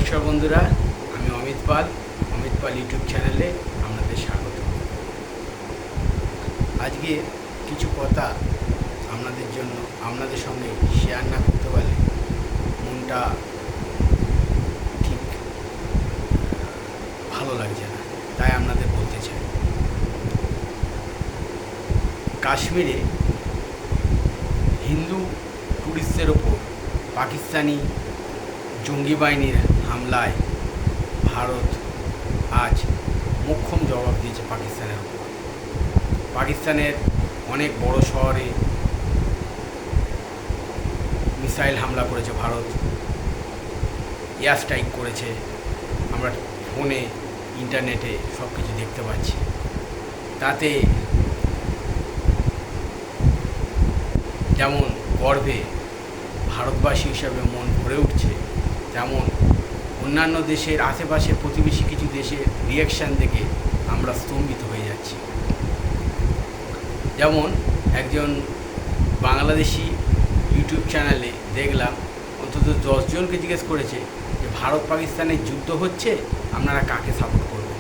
নমস্কার বন্ধুরা, আমি অমিত পাল ইউটিউব চ্যানেলে আপনাদের স্বাগত। আজকে কিছু কথা আপনাদের সঙ্গে শেয়ার না করতে পারলে মনটা ঠিক ভালো লাগছে না, তাই আপনাদের বলতে চাই। কাশ্মীরে হিন্দু টুরিস্টদের ওপর পাকিস্তানি জঙ্গি বাহিনীর হামলায় ভারত আজ মোক্ষম জবাব দিয়েছে পাকিস্তানের ওপর। পাকিস্তানের অনেক বড় শহরে মিসাইল হামলা করেছে ভারত, এয়ার স্ট্রাইক করেছে। আমরা ফোনে ইন্টারনেটে সব কিছু দেখতে পাচ্ছি। তাতে যেমন গর্বে ভারতবাসী হিসাবে মন ভরে উঠছে, তেমন অন্যান্য দেশের আশেপাশে প্রতিবেশী কিছু দেশের রিয়াকশান দেখে আমরা স্তম্ভিত হয়ে যাচ্ছি। যেমন একজন বাংলাদেশি ইউটিউব চ্যানেলে দেখলাম অন্তত 10 জনকে জিজ্ঞেস করেছে যে ভারত পাকিস্তানের যুদ্ধ হচ্ছে, আপনারা কাকে সাপোর্ট করবেন।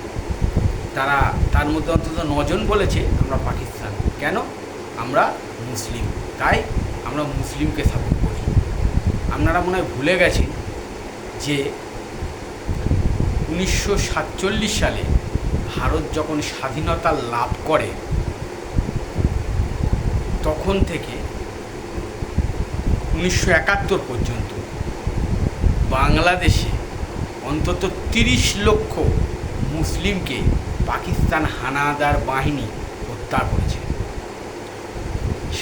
তার মধ্যে অন্তত 9 জন বলেছে আমরা পাকিস্তান। কেন? আমরা মুসলিম, তাই আমরা মুসলিমকে সাপোর্ট করি। আপনারা মনে হয় ভুলে গেছেন যে 1947 সালে ভারত যখন স্বাধীনতা লাভ করে তখন থেকে 1971 পর্যন্ত বাংলাদেশে অন্তত 30 লক্ষ মুসলিমকে পাকিস্তান হানাদার বাহিনী হত্যা করেছে।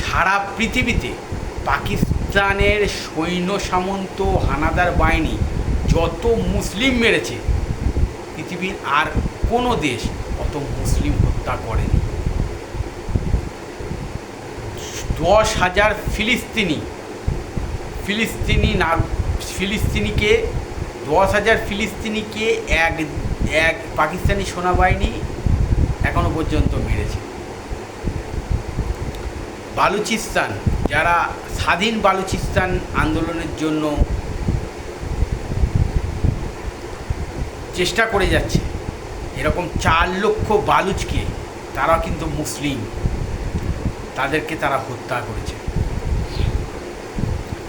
সারা পৃথিবীতে পাকিস্তানের সৈন্য সামন্ত হানাদার বাহিনী যত মুসলিম মেরেছে, পৃথিবীর আর কোনো দেশ অত মুসলিম হত্যা করেনি। 10,000 ফিলিস্তিনিকে এক পাকিস্তানি সেনাবাহিনী এখনো পর্যন্ত মেরেছে। বালুচিস্তান, যারা স্বাধীন বালুচিস্তান আন্দোলনের জন্য চেষ্টা করে যাচ্ছে, এরকম 4 লক্ষ বালুচকে, তারা কিন্তু মুসলিম, তাদেরকে তারা হত্যা করেছে।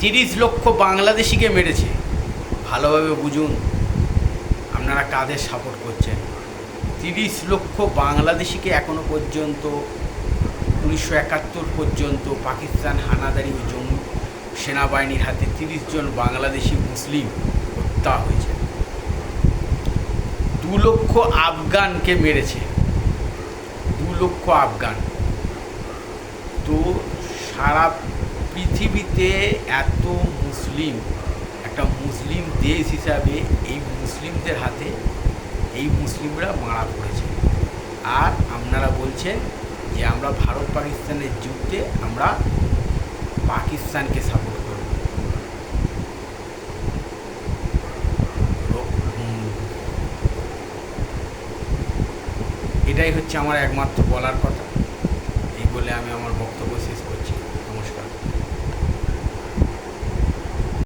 30 লক্ষ বাংলাদেশিকে মেরেছে। ভালোভাবে বুঝুন আপনারা কাদের সাপোর্ট করছেন। 30 লক্ষ বাংলাদেশিকে এখনো পর্যন্ত 1971 পর্যন্ত পাকিস্তান হানাদারি ও জম্মু সেনাবাহিনীর হাতে 30 জন বাংলাদেশি মুসলিম হত্যা হয়েছে। 2 লক্ষ আফগানকে মেরেছে, 2 লক্ষ আফগান। তো সারা পৃথিবীতে এত মুসলিম, একটা মুসলিম দেশ হিসাবে এই মুসলিমদের হাতে এই মুসলিমরা মারা পড়েছে। আর আপনারা বলছেন যে আমরা ভারত পাকিস্তানের যুদ্ধে আমরা পাকিস্তানকে সাপোর্ট করব। এটাই হচ্ছে আমার একমাত্র বলার কথা। এই বলে আমি আমার বক্তব্য শেষ